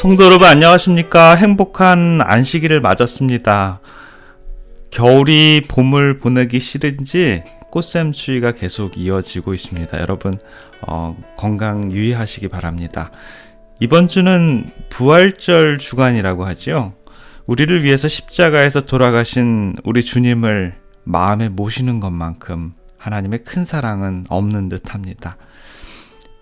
성도 여러분 안녕하십니까? 행복한 안식일을 맞았습니다. 겨울이 봄을 보내기 싫은지 꽃샘추위가 계속 이어지고 있습니다. 여러분 건강 유의하시기 바랍니다. 이번 주는 부활절 주간이라고 하죠. 우리를 위해서 십자가에서 돌아가신 우리 주님을 마음에 모시는 것만큼 하나님의 큰 사랑은 없는 듯합니다.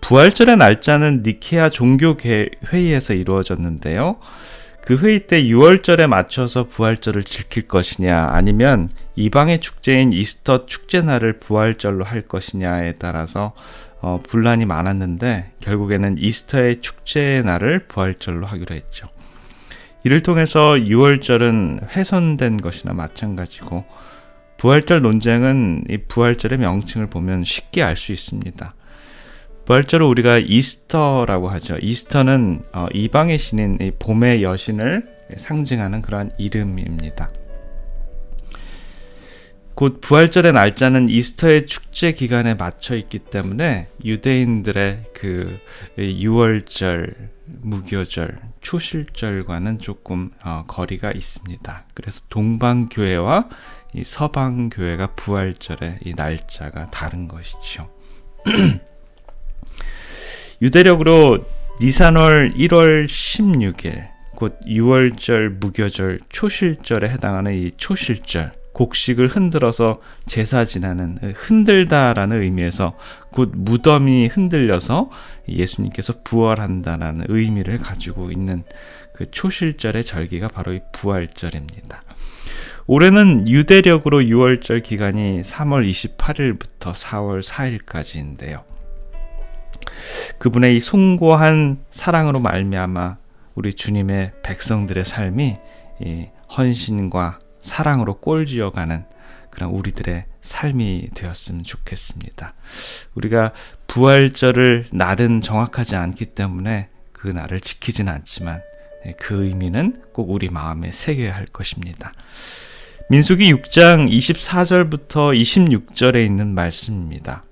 부활절의 날짜는 니케아 종교회의에서 이루어졌는데요. 그 회의 때 6월절에 맞춰서 부활절을 지킬 것이냐 아니면 이방의 축제인 이스터 축제날을 부활절로 할 것이냐에 따라서 분란이 많았는데 결국에는 이스터의 축제의 날을 부활절로 하기로 했죠. 이를 통해서 6월절은 훼손된 것이나 마찬가지고 부활절 논쟁은 이 부활절의 명칭을 보면 쉽게 알 수 있습니다. 부활절을 우리가 이스터라고 하죠. 이스터는 이방의 신인 이 봄의 여신을 상징하는 그러한 이름입니다. 곧 부활절의 날짜는 이스터의 축제 기간에 맞춰 있기 때문에 유대인들의 그 6월절, 무교절, 초실절과는 조금 거리가 있습니다. 그래서 동방교회와 이 서방교회가 부활절의 이 날짜가 다른 것이죠. 유대력으로 니산월 1월 16일 곧 6월절, 무교절, 초실절에 해당하는 이 초실절 곡식을 흔들어서 제사 지나는 흔들다라는 의미에서 곧 무덤이 흔들려서 예수님께서 부활한다라는 의미를 가지고 있는 그 초실절의 절기가 바로 이 부활절입니다. 올해는 유대력으로 6월절 기간이 3월 28일부터 4월 4일까지인데요. 그분의 이 숭고한 사랑으로 말미암아 우리 주님의 백성들의 삶이 이 헌신과 사랑으로 꼴지어가는 그런 우리들의 삶이 되었으면 좋겠습니다. 우리가 부활절을 날은 정확하지 않기 때문에 그 날을 지키진 않지만 그 의미는 꼭 우리 마음에 새겨야 할 것입니다. 민수기 6장 24절부터 26절에 있는 말씀입니다.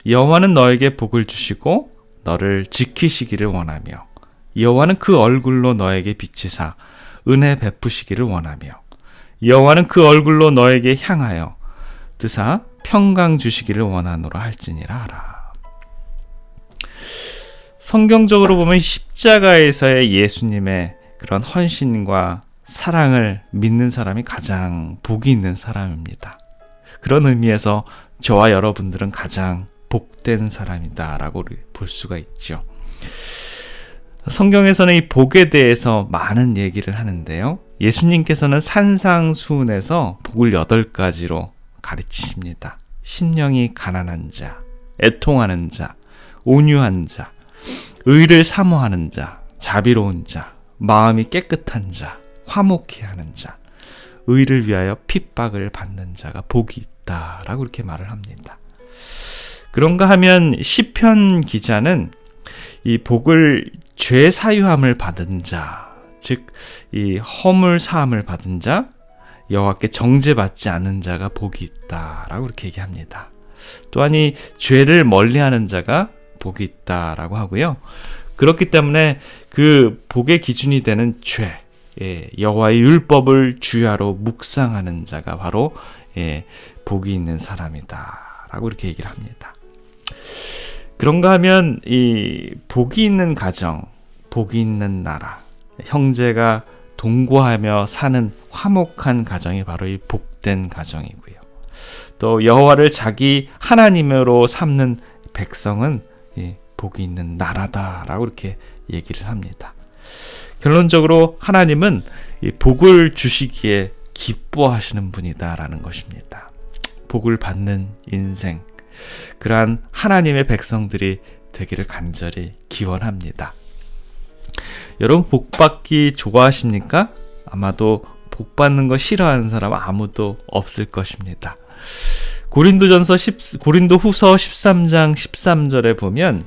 여호와는 너에게 복을 주시고 너를 지키시기를 원하며 여호와는 그 얼굴로 너에게 비치사 은혜 베푸시기를 원하며 여호와는 그 얼굴로 너에게 향하여 뜨사 평강 주시기를 원하노라 할지니라 하라. 성경적으로 보면 십자가에서의 예수님의 그런 헌신과 사랑을 믿는 사람이 가장 복이 있는 사람입니다. 그런 의미에서 저와 여러분들은 가장 복된 사람이다 라고 볼 수가 있죠. 성경에서는 이 복에 대해서 많은 얘기를 하는데요. 예수님께서는 산상수훈에서 복을 8가지로 가르치십니다. 심령이 가난한 자, 애통하는 자, 온유한 자, 의를 사모하는 자, 자비로운 자, 마음이 깨끗한 자, 화목해 하는 자, 의를 위하여 핍박을 받는 자가 복이 있다 라고 이렇게 말을 합니다. 그런가 하면 시편 기자는 이 복을 죄 사유함을 받은 자, 즉 이 허물 사함을 받은 자, 여호와께 정죄받지 않는 자가 복이 있다라고 이렇게 얘기합니다. 또한 이 죄를 멀리하는 자가 복이 있다라고 하고요. 그렇기 때문에 그 복의 기준이 되는 죄, 여호와의 율법을 주야로 묵상하는 자가 바로 복이 있는 사람이다라고 이렇게 얘기를 합니다. 그런가 하면 이 복이 있는 가정, 복이 있는 나라, 형제가 동거하며 사는 화목한 가정이 바로 이 복된 가정이고요. 또 여호와를 자기 하나님으로 삼는 백성은 복이 있는 나라다라고 이렇게 얘기를 합니다. 결론적으로 하나님은 이 복을 주시기에 기뻐하시는 분이다라는 것입니다. 복을 받는 인생, 그러한 하나님의 백성들이 되기를 간절히 기원합니다. 여러분 복받기 좋아하십니까? 아마도 복받는 거 싫어하는 사람 아무도 없을 것입니다. 고린도후서 13장 13절에 보면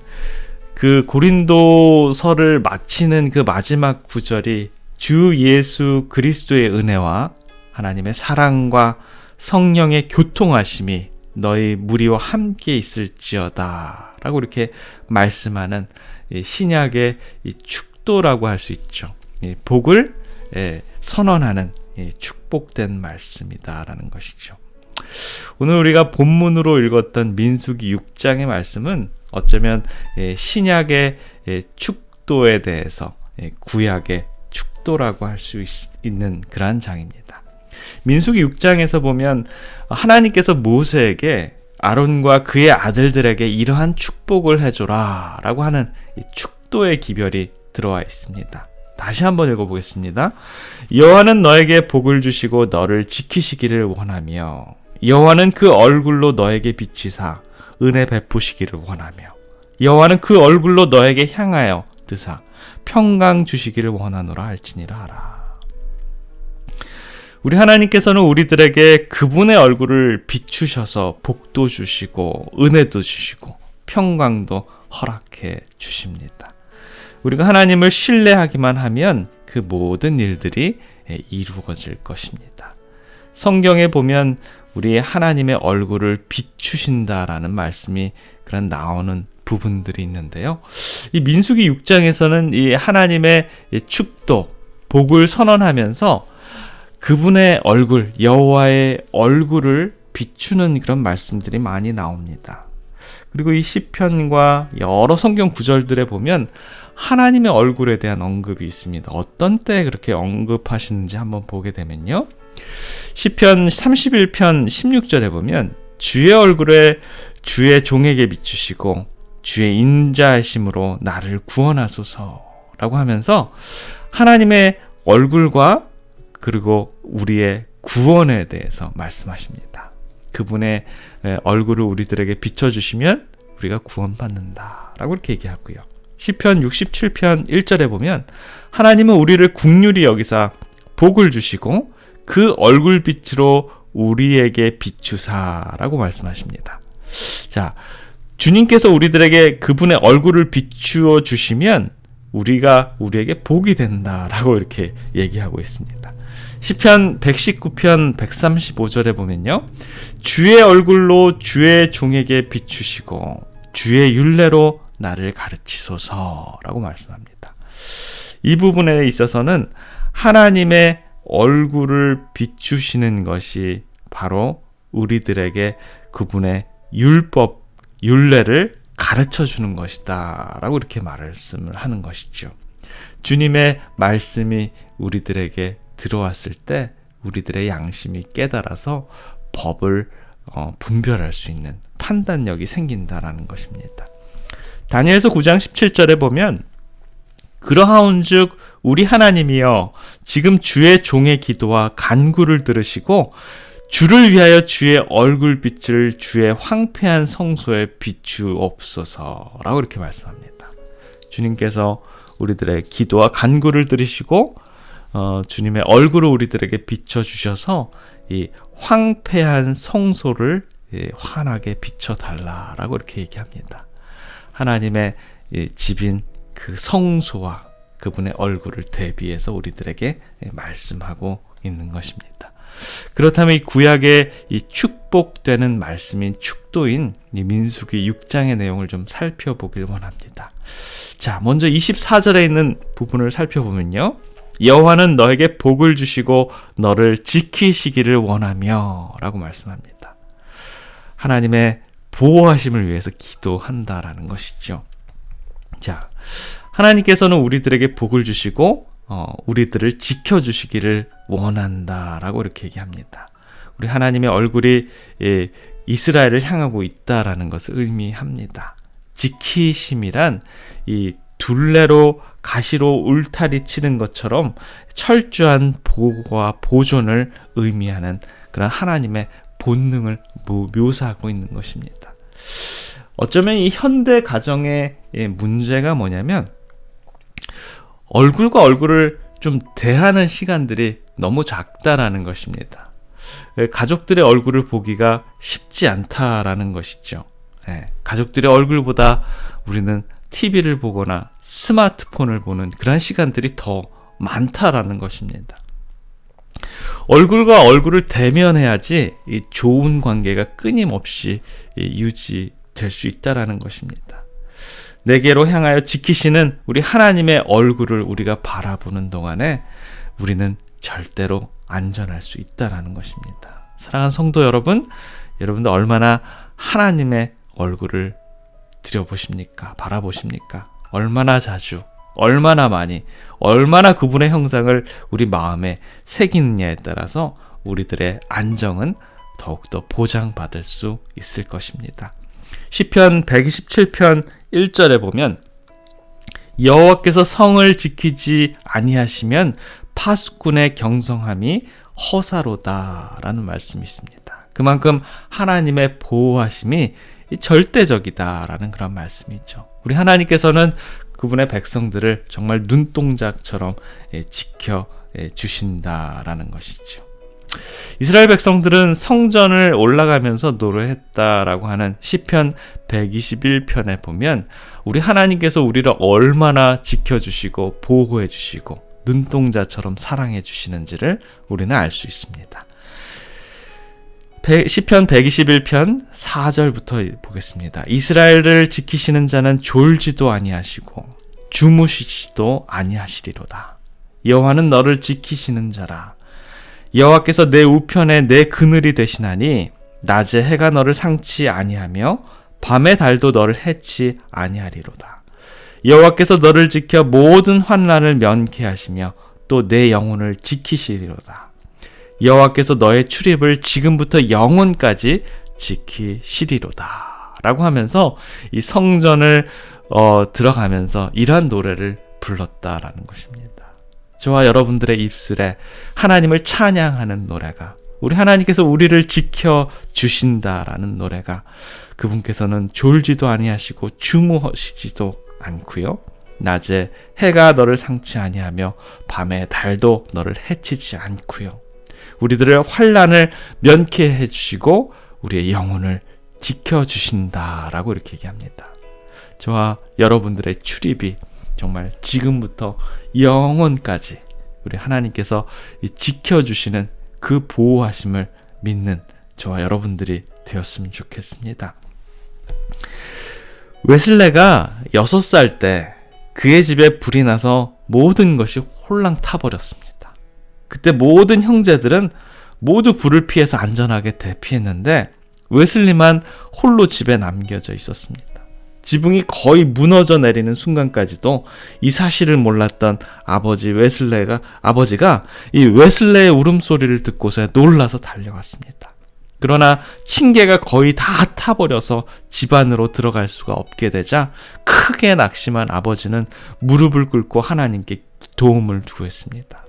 그 고린도서를 마치는 그 마지막 구절이 주 예수 그리스도의 은혜와 하나님의 사랑과 성령의 교통하심이 너희 무리와 함께 있을지어다 라고 이렇게 말씀하는 이 신약의 이 축도라고 할 수 있죠. 복을 선언하는 축복된 말씀이다라는 것이죠. 오늘 우리가 본문으로 읽었던 민수기 6장의 말씀은 어쩌면 신약의 축도에 대해서 구약의 축도라고 할 수 있는 그러한 장입니다. 민수기 6장에서 보면 하나님께서 모세에게 아론과 그의 아들들에게 이러한 축복을 해줘라 라고 하는 이 축도의 기별이 들어와 있습니다. 다시 한번 읽어보겠습니다. 여호와는 너에게 복을 주시고 너를 지키시기를 원하며 여호와는 그 얼굴로 너에게 비치사 은혜 베푸시기를 원하며 여호와는 그 얼굴로 너에게 향하여 드사 평강 주시기를 원하노라 할지니라 하라. 우리 하나님께서는 우리들에게 그분의 얼굴을 비추셔서 복도 주시고 은혜도 주시고 평강도 허락해 주십니다. 우리가 하나님을 신뢰하기만 하면 그 모든 일들이 이루어질 것입니다. 성경에 보면 우리 하나님의 얼굴을 비추신다라는 말씀이 그런 나오는 부분들이 있는데요. 이 민수기 6장에서는 이 하나님의 축도, 복을 선언하면서 그분의 얼굴, 여호와의 얼굴을 비추는 그런 말씀들이 많이 나옵니다. 그리고 이 시편과 여러 성경 구절들에 보면 하나님의 얼굴에 대한 언급이 있습니다. 어떤 때 그렇게 언급하시는지 한번 보게 되면요. 시편 31편 16절에 보면 주의 얼굴에 주의 종에게 비추시고 주의 인자하심으로 나를 구원하소서라고 하면서 하나님의 얼굴과 그리고 우리의 구원에 대해서 말씀하십니다. 그분의 얼굴을 우리들에게 비춰주시면 우리가 구원받는다라고 이렇게 얘기하고요. 시편 67편 1절에 보면 하나님은 우리를 긍휼히 여기사 복을 주시고 그 얼굴빛으로 우리에게 비추사라고 말씀하십니다. 자, 주님께서 우리들에게 그분의 얼굴을 비추어 주시면 우리가 우리에게 복이 된다라고 이렇게 얘기하고 있습니다. 시편 119편 135절에 보면요. 주의 얼굴로 주의 종에게 비추시고 주의 율례로 나를 가르치소서라고 말씀합니다. 이 부분에 있어서는 하나님의 얼굴을 비추시는 것이 바로 우리들에게 그분의 율법, 율례를 가르쳐 주는 것이다 라고 이렇게 말씀을 하는 것이죠. 주님의 말씀이 우리들에게 들어왔을 때 우리들의 양심이 깨달아서 법을 분별할 수 있는 판단력이 생긴다라는 것입니다. 다니엘서 9장 17절에 보면 그러하온즉 우리 하나님이여 지금 주의 종의 기도와 간구를 들으시고 주를 위하여 주의 얼굴빛을 주의 황폐한 성소에 비추옵소서라고 이렇게 말씀합니다. 주님께서 우리들의 기도와 간구를 들으시고 주님의 얼굴을 우리들에게 비춰주셔서 이 황폐한 성소를 환하게 비춰달라라고 이렇게 얘기합니다. 하나님의 집인 그 성소와 그분의 얼굴을 대비해서 우리들에게 말씀하고 있는 것입니다. 그렇다면 이 구약의 이 축복되는 말씀인 축도인 이 민수기 6장의 내용을 좀 살펴보길 원합니다. 자, 먼저 24절에 있는 부분을 살펴보면요. 여호와는 너에게 복을 주시고 너를 지키시기를 원하며 라고 말씀합니다. 하나님의 보호하심을 위해서 기도한다라는 것이죠. 자, 하나님께서는 우리들에게 복을 주시고 우리들을 지켜주시기를 원한다라고 이렇게 얘기합니다. 우리 하나님의 얼굴이 이스라엘을 향하고 있다라는 것을 의미합니다. 지키심이란 이 둘레로 가시로 울타리 치는 것처럼 철저한 보호와 보존을 의미하는 그런 하나님의 본능을 묘사하고 있는 것입니다. 어쩌면 이 현대 가정의 문제가 뭐냐면 얼굴과 얼굴을 좀 대하는 시간들이 너무 작다라는 것입니다. 가족들의 얼굴을 보기가 쉽지 않다라는 것이죠. 가족들의 얼굴보다 우리는 TV를 보거나 스마트폰을 보는 그런 시간들이 더 많다라는 것입니다. 얼굴과 얼굴을 대면해야지 이 좋은 관계가 끊임없이 유지될 수 있다라는 것입니다. 내게로 향하여 지키시는 우리 하나님의 얼굴을 우리가 바라보는 동안에 우리는 절대로 안전할 수 있다라는 것입니다. 사랑하는 성도 여러분, 여러분들 얼마나 하나님의 얼굴을 들여보십니까? 바라보십니까? 얼마나 자주, 얼마나 많이, 얼마나 그분의 형상을 우리 마음에 새기느냐에 따라서 우리들의 안정은 더욱더 보장받을 수 있을 것입니다. 시편 127편 1절에 보면 여호와께서 성을 지키지 아니하시면 파수꾼의 경성함이 허사로다라는 말씀이 있습니다. 그만큼 하나님의 보호하심이 절대적이다라는 그런 말씀이죠. 우리 하나님께서는 그분의 백성들을 정말 눈동자처럼 지켜 주신다라는 것이죠. 이스라엘 백성들은 성전을 올라가면서 노래했다라고 하는 시편 121편에 보면 우리 하나님께서 우리를 얼마나 지켜주시고 보호해주시고 눈동자처럼 사랑해주시는지를 우리는 알 수 있습니다. 시편 121편 4절부터 보겠습니다. 이스라엘을 지키시는 자는 졸지도 아니하시고 주무시지도 아니하시리로다. 여호와는 너를 지키시는 자라. 여호와께서 내 우편에 내 그늘이 되시나니 낮에 해가 너를 상치 아니하며 밤의 달도 너를 해치 아니하리로다. 여호와께서 너를 지켜 모든 환난을 면케하시며 또 내 영혼을 지키시리로다. 여호와께서 너의 출입을 지금부터 영원까지 지키시리로다 라고 하면서 이 성전을 들어가면서 이러한 노래를 불렀다라는 것입니다. 저와 여러분들의 입술에 하나님을 찬양하는 노래가, 우리 하나님께서 우리를 지켜주신다라는 노래가, 그분께서는 졸지도 아니하시고 주무시지도 않고요, 낮에 해가 너를 상치 아니하며 밤에 달도 너를 해치지 않고요, 우리들의 환난을 면케해 주시고 우리의 영혼을 지켜주신다라고 이렇게 얘기합니다. 저와 여러분들의 출입이 정말 지금부터 영원까지 우리 하나님께서 지켜주시는 그 보호하심을 믿는 저와 여러분들이 되었으면 좋겠습니다. 웨슬레가 6살 때 그의 집에 불이 나서 모든 것이 홀랑 타버렸습니다. 그때 모든 형제들은 모두 불을 피해서 안전하게 대피했는데 웨슬리만 홀로 집에 남겨져 있었습니다. 지붕이 거의 무너져 내리는 순간까지도 이 사실을 몰랐던 아버지가 이 웨슬레의 울음소리를 듣고서 놀라서 달려왔습니다. 그러나 층계가 거의 다 타버려서 집 안으로 들어갈 수가 없게 되자 크게 낙심한 아버지는 무릎을 꿇고 하나님께 도움을 구했습니다.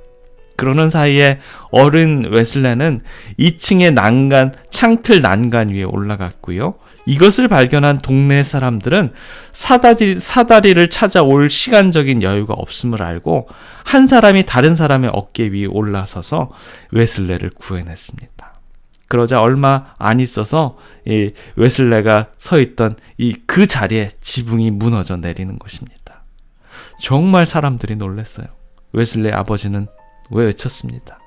그러는 사이에 어린 웨슬레는 2층의 창틀 난간 위에 올라갔고요. 이것을 발견한 동네 사람들은 사다리를 찾아올 시간적인 여유가 없음을 알고 한 사람이 다른 사람의 어깨 위에 올라서서 웨슬레를 구해냈습니다. 그러자 얼마 안 있어서 이 웨슬레가 서 있던 그 자리에 지붕이 무너져 내리는 것입니다. 정말 사람들이 놀랐어요. 웨슬레의 아버지는 외쳤습니다.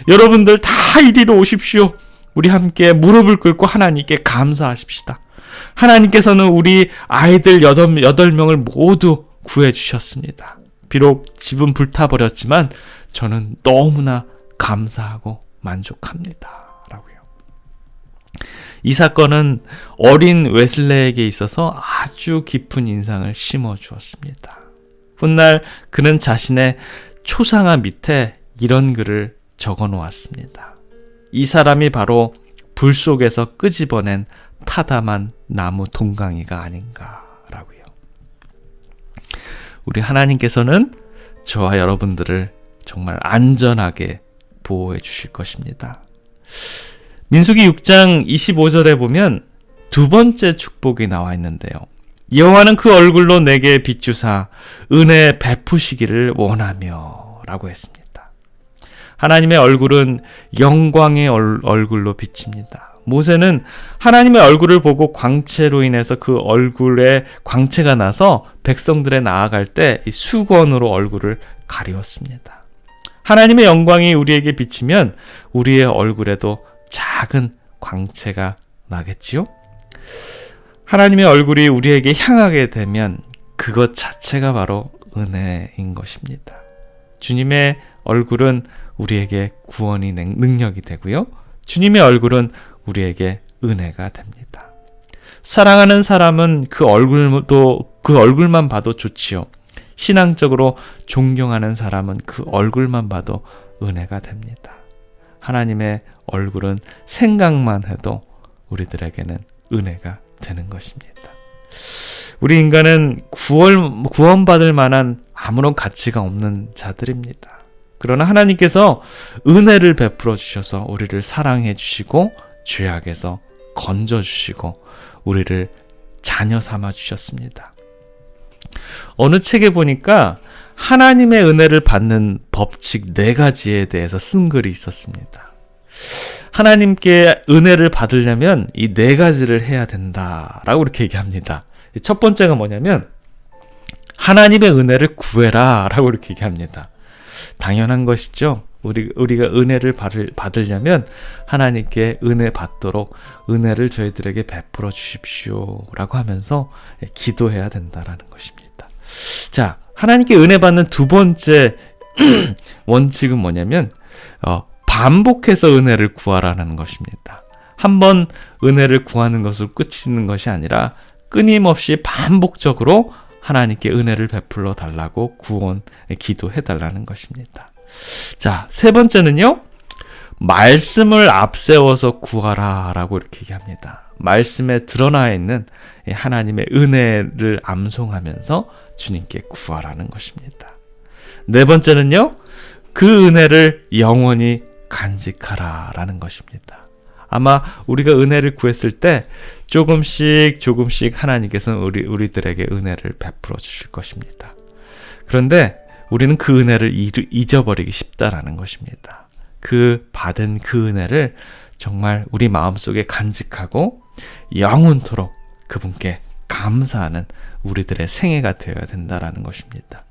여러분들 다 이리로 오십시오. 우리 함께 무릎을 꿇고 하나님께 감사하십시다. 하나님께서는 우리 아이들 8명을 모두 구해주셨습니다. 비록 집은 불타버렸지만 저는 너무나 감사하고 만족합니다. 라고요. 이 사건은 어린 웨슬레에게 있어서 아주 깊은 인상을 심어주었습니다. 훗날 그는 자신의 초상화 밑에 이런 글을 적어 놓았습니다. 이 사람이 바로 불 속에서 끄집어낸 타담한 나무 동강이가 아닌가라고요. 우리 하나님께서는 저와 여러분들을 정말 안전하게 보호해 주실 것입니다. 민수기 6장 25절에 보면 두 번째 축복이 나와 있는데요. 여호와는 그 얼굴로 내게 비추사 은혜 베푸시기를 원하며 라고 했습니다. 하나님의 얼굴은 영광의 얼굴로 비칩니다. 모세는 하나님의 얼굴을 보고 광채로 인해서 그 얼굴에 광채가 나서 백성들에 나아갈 때 이 수건으로 얼굴을 가리웠습니다. 하나님의 영광이 우리에게 비치면 우리의 얼굴에도 작은 광채가 나겠지요? 하나님의 얼굴이 우리에게 향하게 되면 그것 자체가 바로 은혜인 것입니다. 주님의 얼굴은 우리에게 구원이 능력이 되고요. 주님의 얼굴은 우리에게 은혜가 됩니다. 사랑하는 사람은 그 얼굴만 봐도 좋지요. 신앙적으로 존경하는 사람은 그 얼굴만 봐도 은혜가 됩니다. 하나님의 얼굴은 생각만 해도 우리들에게는 은혜가 되는 것입니다. 우리 인간은 구원받을 만한 아무런 가치가 없는 자들입니다. 그러나 하나님께서 은혜를 베풀어 주셔서 우리를 사랑해 주시고 죄악에서 건져 주시고 우리를 자녀 삼아 주셨습니다. 어느 책에 보니까 하나님의 은혜를 받는 법칙 4가지에 대해서 쓴 글이 있었습니다. 하나님께 은혜를 받으려면 이 4가지를 해야 된다라고 이렇게 얘기합니다. 첫 번째가 뭐냐면 하나님의 은혜를 구해라 라고 이렇게 얘기합니다. 당연한 것이죠. 우리가 은혜를 받으려면 하나님께 은혜 받도록 은혜를 저희들에게 베풀어 주십시오 라고 하면서 기도해야 된다라는 것입니다. 자, 하나님께 은혜 받는 두 번째 원칙은 뭐냐면 반복해서 은혜를 구하라는 것입니다. 한번 은혜를 구하는 것으로 끝이는 것이 아니라 끊임없이 반복적으로 하나님께 은혜를 베풀어 달라고 기도해 달라는 것입니다. 자, 세 번째는요. 말씀을 앞세워서 구하라 라고 이렇게 얘기합니다. 말씀에 드러나 있는 하나님의 은혜를 암송하면서 주님께 구하라는 것입니다. 네 번째는요. 그 은혜를 영원히 간직하라 라는 것입니다. 아마 우리가 은혜를 구했을 때 조금씩 하나님께서는 우리들에게 은혜를 베풀어 주실 것입니다. 그런데 우리는 그 은혜를 잊어버리기 쉽다라는 것입니다. 받은 그 은혜를 정말 우리 마음속에 간직하고 영원토록 그분께 감사하는 우리들의 생애가 되어야 된다라는 것입니다.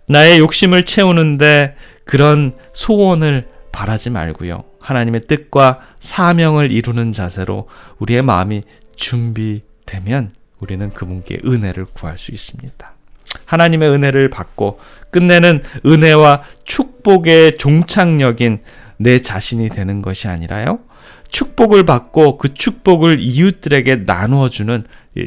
나의 욕심을 채우는데 그런 소원을 바라지 말고요. 하나님의 뜻과 사명을 이루는 자세로 우리의 마음이 준비되면 우리는 그분께 은혜를 구할 수 있습니다. 하나님의 은혜를 받고 끝내는 은혜와 축복의 종착역인 내 자신이 되는 것이 아니라요. 축복을 받고 그 축복을 이웃들에게 나누어주는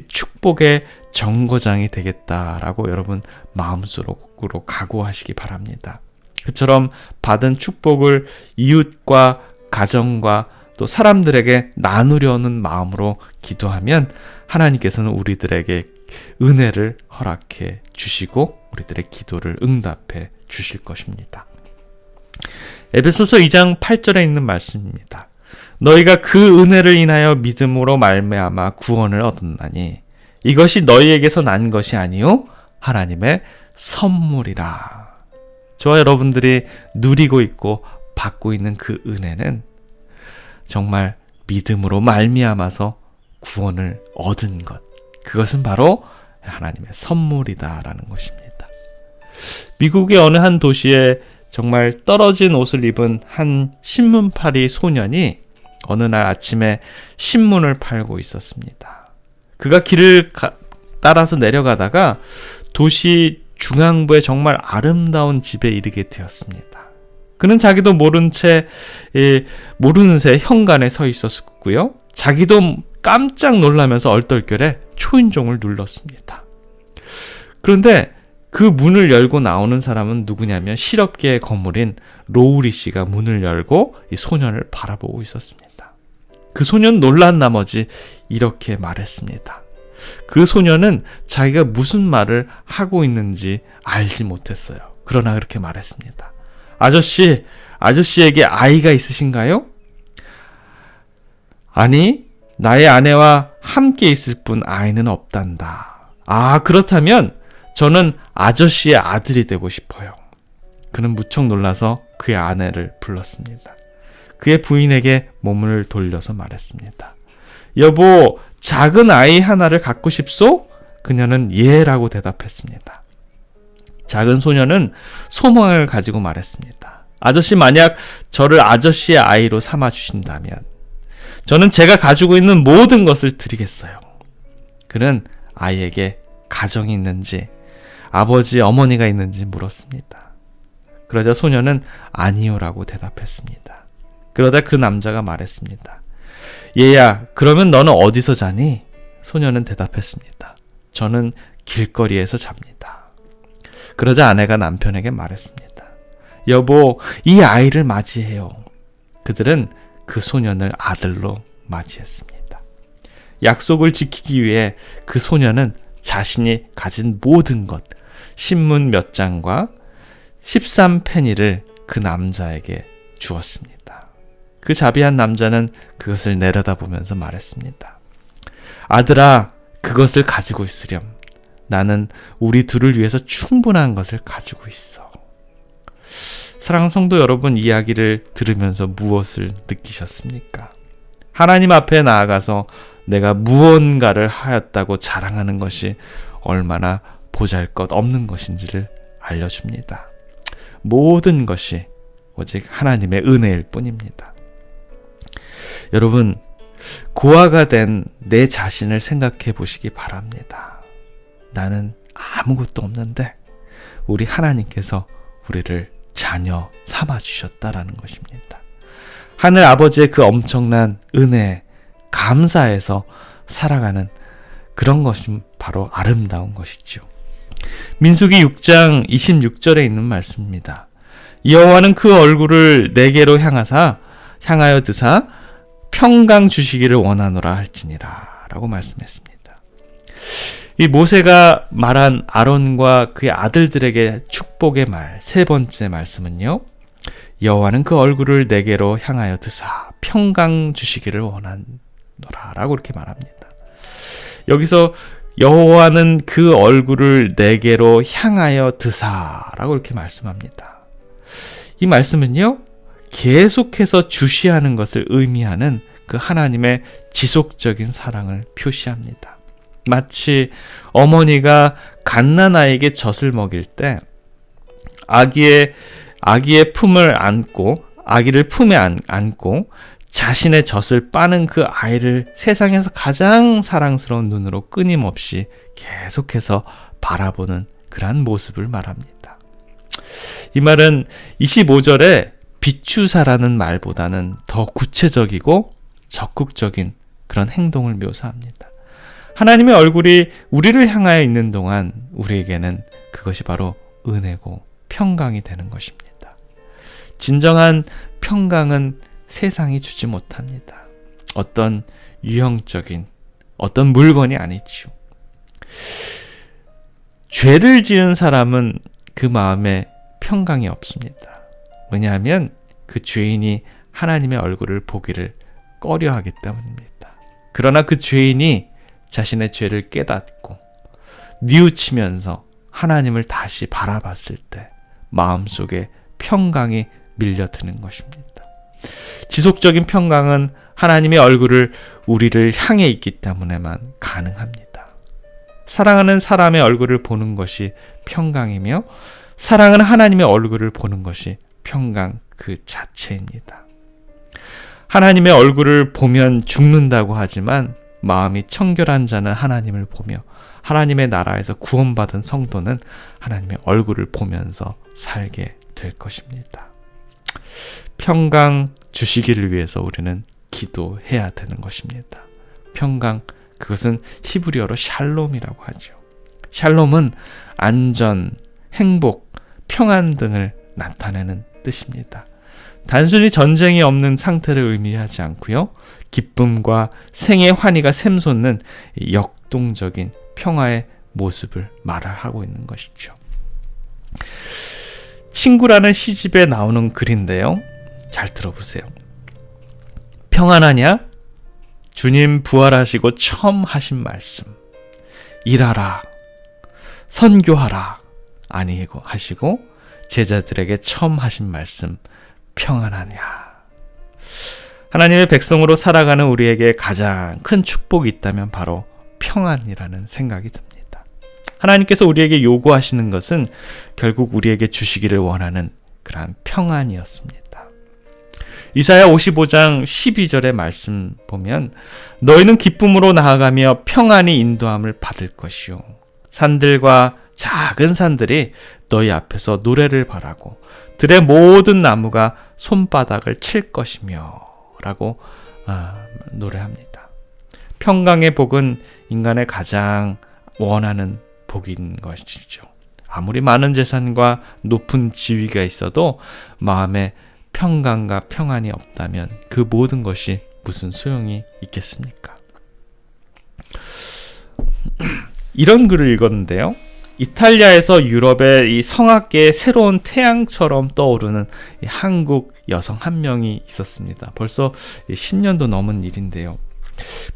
축복의 정거장이 되겠다라고 여러분 마음속으로 각오하시기 바랍니다. 그처럼 받은 축복을 이웃과 가정과 또 사람들에게 나누려는 마음으로 기도하면 하나님께서는 우리들에게 은혜를 허락해 주시고 우리들의 기도를 응답해 주실 것입니다. 에베소서 2장 8절에 있는 말씀입니다. 너희가 그 은혜를 인하여 믿음으로 말미암아 구원을 얻었나니 이것이 너희에게서 난 것이 아니요 하나님의 선물이라. 저와 여러분들이 누리고 있고 받고 있는 그 은혜는 정말 믿음으로 말미암아서 구원을 얻은 것, 그것은 바로 하나님의 선물이다라는 것입니다. 미국의 어느 한 도시에 정말 떨어진 옷을 입은 한 신문팔이 소년이 어느 날 아침에 신문을 팔고 있었습니다. 그가 길을 따라서 내려가다가 도시 중앙부의 정말 아름다운 집에 이르게 되었습니다. 그는 자기도 모르는 새 현관에 서 있었고요. 자기도 깜짝 놀라면서 얼떨결에 초인종을 눌렀습니다. 그런데 그 문을 열고 나오는 사람은 누구냐면 실업계의 거물인 로우리 씨가 문을 열고 이 소년을 바라보고 있었습니다. 그 소년 놀란 나머지 이렇게 말했습니다. 그 소년은 자기가 무슨 말을 하고 있는지 알지 못했어요. 그러나 그렇게 말했습니다. 아저씨에게 아이가 있으신가요? 아니, 나의 아내와 함께 있을 뿐 아이는 없단다. 아, 그렇다면 저는 아저씨의 아들이 되고 싶어요. 그는 무척 놀라서 그의 아내를 불렀습니다. 그의 부인에게 몸을 돌려서 말했습니다. 여보, 작은 아이 하나를 갖고 싶소? 그녀는 예라고 대답했습니다. 작은 소녀는 소망을 가지고 말했습니다. 아저씨, 만약 저를 아저씨의 아이로 삼아주신다면 저는 제가 가지고 있는 모든 것을 드리겠어요. 그는 아이에게 가정이 있는지, 아버지, 어머니가 있는지 물었습니다. 그러자 소녀는 아니요라고 대답했습니다. 그러다 그 남자가 말했습니다. 얘야, 그러면 너는 어디서 자니? 소녀는 대답했습니다. 저는 길거리에서 잡니다. 그러자 아내가 남편에게 말했습니다. 여보, 이 아이를 맞이해요. 그들은 그 소년을 아들로 맞이했습니다. 약속을 지키기 위해 그 소년은 자신이 가진 모든 것, 신문 몇 장과 13페니를 그 남자에게 주었습니다. 그 자비한 남자는 그것을 내려다보면서 말했습니다. 아들아, 그것을 가지고 있으렴. 나는 우리 둘을 위해서 충분한 것을 가지고 있어. 사랑하는 성도 여러분, 이야기를 들으면서 무엇을 느끼셨습니까? 하나님 앞에 나아가서 내가 무언가를 하였다고 자랑하는 것이 얼마나 보잘것없는 것인지를 알려줍니다. 모든 것이 오직 하나님의 은혜일 뿐입니다. 여러분, 고아가 된 내 자신을 생각해 보시기 바랍니다. 나는 아무것도 없는데 우리 하나님께서 우리를 자녀 삼아 주셨다라는 것입니다. 하늘 아버지의 그 엄청난 은혜에 감사해서 살아가는 그런 것이 바로 아름다운 것이죠. 민수기 6장 26절에 있는 말씀입니다. 여호와는 그 얼굴을 내게로 향하여 드사 평강 주시기를 원하노라 할지니라 라고 말씀했습니다. 이 모세가 말한 아론과 그의 아들들에게 축복의 말, 세 번째 말씀은요, 여호와는 그 얼굴을 내게로 향하여 드사 평강 주시기를 원하노라 라고 이렇게 말합니다. 여기서 여호와는 그 얼굴을 내게로 향하여 드사 라고 이렇게 말씀합니다. 이 말씀은요, 계속해서 주시하는 것을 의미하는 그 하나님의 지속적인 사랑을 표시합니다. 마치 어머니가 갓난아이에게 젖을 먹일 때 아기의 품을 안고, 아기를 품에 안고 자신의 젖을 빠는 그 아이를 세상에서 가장 사랑스러운 눈으로 끊임없이 계속해서 바라보는 그러한 모습을 말합니다. 이 말은 25절에 비추사라는 말보다는 더 구체적이고 적극적인 그런 행동을 묘사합니다. 하나님의 얼굴이 우리를 향하여 있는 동안 우리에게는 그것이 바로 은혜고 평강이 되는 것입니다. 진정한 평강은 세상이 주지 못합니다. 어떤 유형적인 어떤 물건이 아니죠. 죄를 지은 사람은 그 마음에 평강이 없습니다. 왜냐하면 그 죄인이 하나님의 얼굴을 보기를 꺼려하기 때문입니다. 그러나 그 죄인이 자신의 죄를 깨닫고 뉘우치면서 하나님을 다시 바라봤을 때 마음속에 평강이 밀려드는 것입니다. 지속적인 평강은 하나님의 얼굴을 우리를 향해 있기 때문에만 가능합니다. 사랑하는 사람의 얼굴을 보는 것이 평강이며 사랑은 하나님의 얼굴을 보는 것이 평강 그 자체입니다. 하나님의 얼굴을 보면 죽는다고 하지만 마음이 청결한 자는 하나님을 보며 하나님의 나라에서 구원받은 성도는 하나님의 얼굴을 보면서 살게 될 것입니다. 평강 주시기를 위해서 우리는 기도해야 되는 것입니다. 평강, 그것은 히브리어로 샬롬이라고 하죠. 샬롬은 안전, 행복, 평안 등을 나타내는 뜻입니다. 단순히 전쟁이 없는 상태를 의미하지 않고요, 기쁨과 생의 환희가 샘솟는 역동적인 평화의 모습을 말하고 있는 것이죠. 친구라는 시집에 나오는 글인데요, 잘 들어보세요. 평안하냐? 주님 부활하시고 처음 하신 말씀. 일하라, 선교하라 아니고 하시고 제자들에게 처음 하신 말씀, 평안하냐. 하나님의 백성으로 살아가는 우리에게 가장 큰 축복이 있다면 바로 평안이라는 생각이 듭니다. 하나님께서 우리에게 요구하시는 것은 결국 우리에게 주시기를 원하는 그러한 평안이었습니다. 이사야 55장 12절의 말씀 보면 너희는 기쁨으로 나아가며 평안히 인도함을 받을 것이요 산들과 작은 산들이 너희 앞에서 노래를 바라고 들의 모든 나무가 손바닥을 칠 것이며 라고 노래합니다. 평강의 복은 인간의 가장 원하는 복인 것이죠. 아무리 많은 재산과 높은 지위가 있어도 마음에 평강과 평안이 없다면 그 모든 것이 무슨 소용이 있겠습니까? 이런 글을 읽었는데요. 이탈리아에서 유럽의 이 성악계의 새로운 태양처럼 떠오르는 이 한국 여성 한 명이 있었습니다. 벌써 10년도 넘은 일인데요.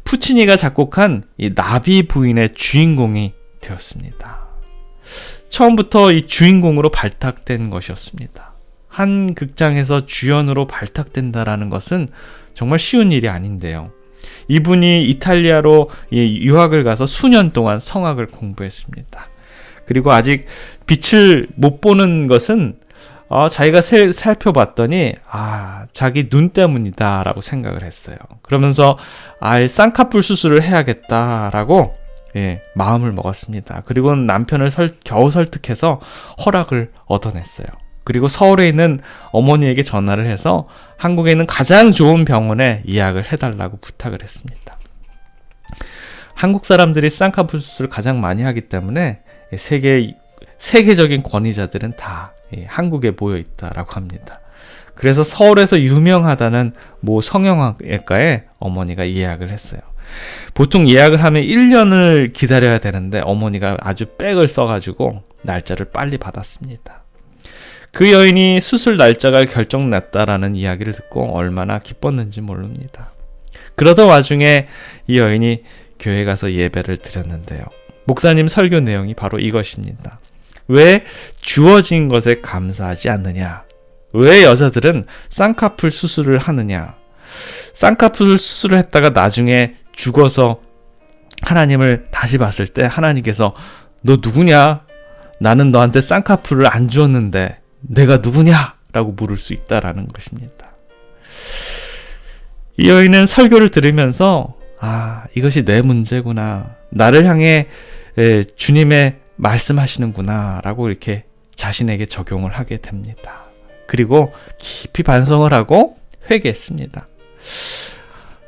푸치니가 작곡한 이 나비 부인의 주인공이 되었습니다. 처음부터 이 주인공으로 발탁된 것이었습니다. 한 극장에서 주연으로 발탁된다라는 것은 정말 쉬운 일이 아닌데요. 이분이 이탈리아로 유학을 가서 수년 동안 성악을 공부했습니다. 그리고 아직 빛을 못 보는 것은 자기가 살펴봤더니 자기 눈 때문이다 라고 생각을 했어요. 그러면서 쌍꺼풀 수술을 해야겠다라고 마음을 먹었습니다. 그리고 남편을 겨우 설득해서 허락을 얻어냈어요. 그리고 서울에 있는 어머니에게 전화를 해서 한국에 있는 가장 좋은 병원에 예약을 해달라고 부탁을 했습니다. 한국 사람들이 쌍꺼풀 수술을 가장 많이 하기 때문에 세계적인 권위자들은 다 한국에 모여 있다라고 합니다. 그래서 서울에서 유명하다는 모 성형외과에 어머니가 예약을 했어요. 보통 예약을 하면 1년을 기다려야 되는데 어머니가 아주 빽을 써가지고 날짜를 빨리 받았습니다. 그 여인이 수술 날짜가 결정났다라는 이야기를 듣고 얼마나 기뻤는지 모릅니다. 그러던 와중에 이 여인이 교회 가서 예배를 드렸는데요. 목사님 설교 내용이 바로 이것입니다. 왜 주어진 것에 감사하지 않느냐? 왜 여자들은 쌍꺼풀 수술을 하느냐? 쌍꺼풀 수술을 했다가 나중에 죽어서 하나님을 다시 봤을 때 하나님께서 너 누구냐? 나는 너한테 쌍꺼풀을 안 주었는데 내가 누구냐? 라고 물을 수 있다라는 것입니다. 이 여인은 설교를 들으면서 이것이 내 문제구나. 나를 향해 주님의 말씀하시는구나 라고 이렇게 자신에게 적용을 하게 됩니다. 그리고 깊이 반성을 하고 회개했습니다.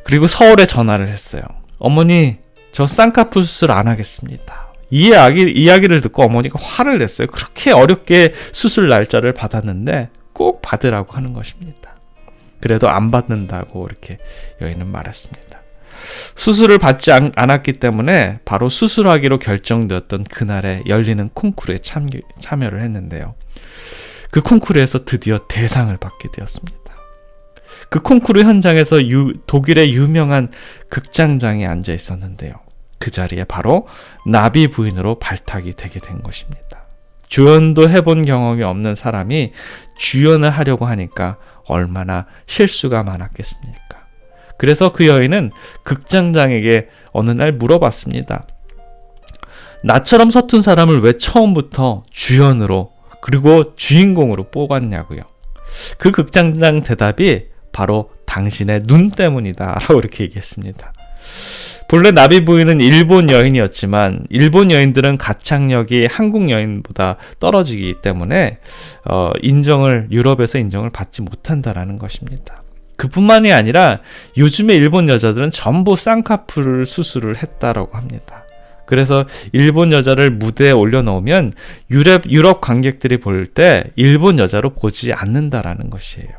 그리고 서울에 전화를 했어요. 어머니, 저 쌍꺼풀 수술 안 하겠습니다. 이 이야기를 듣고 어머니가 화를 냈어요. 그렇게 어렵게 수술 날짜를 받았는데 꼭 받으라고 하는 것입니다. 그래도 안 받는다고 이렇게 여인은 말했습니다. 수술을 받지 않았기 때문에 바로 수술하기로 결정되었던 그날에 열리는 콩쿠르에 참여를 했는데요. 그 콩쿠르에서 드디어 대상을 받게 되었습니다. 그 콩쿠르 현장에서 독일의 유명한 극장장이 앉아 있었는데요. 그 자리에 바로 나비 부인으로 발탁이 되게 된 것입니다. 주연도 해본 경험이 없는 사람이 주연을 하려고 하니까 얼마나 실수가 많았겠습니까? 그래서 그 여인은 극장장에게 어느 날 물어봤습니다. 나처럼 서툰 사람을 왜 처음부터 주연으로 그리고 주인공으로 뽑았냐고요. 그 극장장 대답이 바로 당신의 눈 때문이다 라고 이렇게 얘기했습니다. 본래 나비 부인은 일본 여인이었지만 일본 여인들은 가창력이 한국 여인보다 떨어지기 때문에 유럽에서 인정을 받지 못한다라는 것입니다. 그뿐만이 아니라 요즘의 일본 여자들은 전부 쌍꺼풀 수술을 했다라고 합니다. 그래서 일본 여자를 무대에 올려놓으면 유럽 관객들이 볼 때 일본 여자로 보지 않는다라는 것이에요.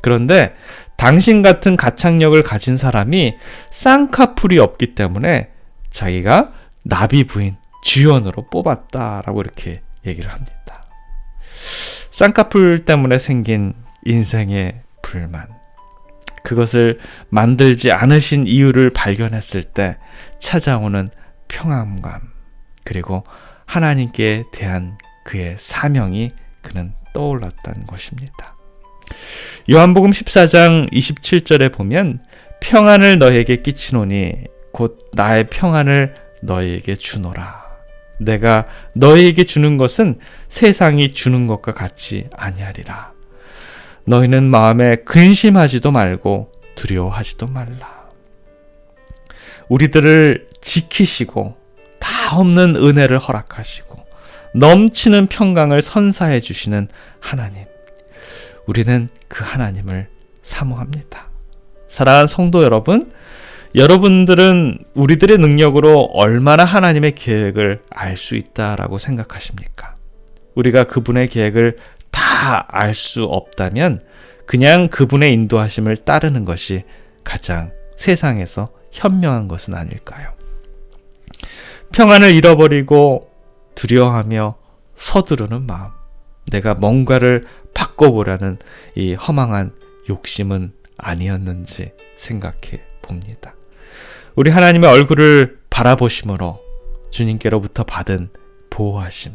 그런데 당신 같은 가창력을 가진 사람이 쌍꺼풀이 없기 때문에 자기가 나비 부인 주연으로 뽑았다라고 이렇게 얘기를 합니다. 쌍꺼풀 때문에 생긴 인생의 불만, 그것을 만들지 않으신 이유를 발견했을 때 찾아오는 평안감, 그리고 하나님께 대한 그의 사명이 그는 떠올랐다는 것입니다. 요한복음 14장 27절에 보면 평안을 너희에게 끼치노니 곧 나의 평안을 너희에게 주노라. 내가 너희에게 주는 것은 세상이 주는 것과 같이 아니하리라. 너희는 마음에 근심하지도 말고 두려워하지도 말라. 우리들을 지키시고 다 없는 은혜를 허락하시고 넘치는 평강을 선사해 주시는 하나님, 우리는 그 하나님을 사모합니다. 사랑하는 성도 여러분, 여러분들은 우리들의 능력으로 얼마나 하나님의 계획을 알 수 있다라고 생각하십니까? 우리가 그분의 계획을 다 알 수 없다면 그냥 그분의 인도하심을 따르는 것이 가장 세상에서 현명한 것은 아닐까요? 평안을 잃어버리고 두려워하며 서두르는 마음, 내가 뭔가를 바꿔보려는 이 허망한 욕심은 아니었는지 생각해 봅니다. 우리 하나님의 얼굴을 바라보심으로 주님께로부터 받은 보호하심,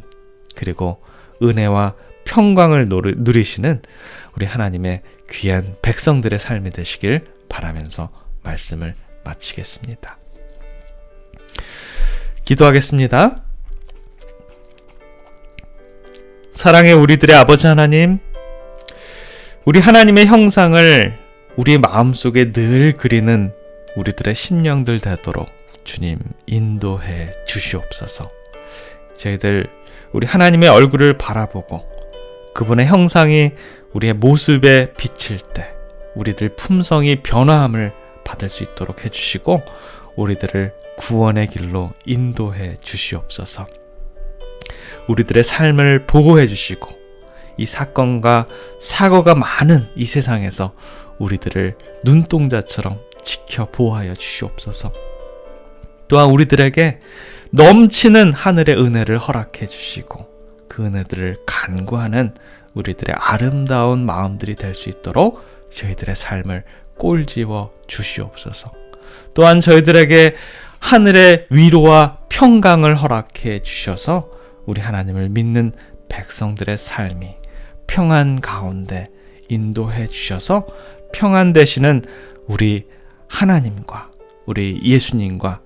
그리고 은혜와 평강을 누리시는 우리 하나님의 귀한 백성들의 삶이 되시길 바라면서 말씀을 마치겠습니다. 기도하겠습니다. 사랑의 우리들의 아버지 하나님, 우리 하나님의 형상을 우리 마음속에 늘 그리는 우리들의 심령들 되도록 주님 인도해 주시옵소서. 저희들 우리 하나님의 얼굴을 바라보고 그분의 형상이 우리의 모습에 비칠 때 우리들 품성이 변화함을 받을 수 있도록 해주시고 우리들을 구원의 길로 인도해 주시옵소서. 우리들의 삶을 보호해 주시고 이 사건과 사고가 많은 이 세상에서 우리들을 눈동자처럼 지켜 보호하여 주시옵소서. 또한 우리들에게 넘치는 하늘의 은혜를 허락해 주시고 그 은혜들을 간구하는 우리들의 아름다운 마음들이 될 수 있도록 저희들의 삶을 꼴지워 주시옵소서. 또한 저희들에게 하늘의 위로와 평강을 허락해 주셔서 우리 하나님을 믿는 백성들의 삶이 평안 가운데 인도해 주셔서 평안 되시는 우리 하나님과 우리 예수님과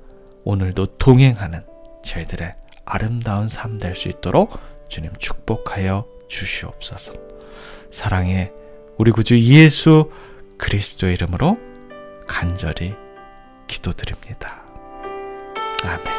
오늘도 동행하는 저희들의 아름다운 삶 될 수 있도록 주님 축복하여 주시옵소서. 사랑의 우리 구주 예수 그리스도의 이름으로 간절히 기도드립니다. 아멘.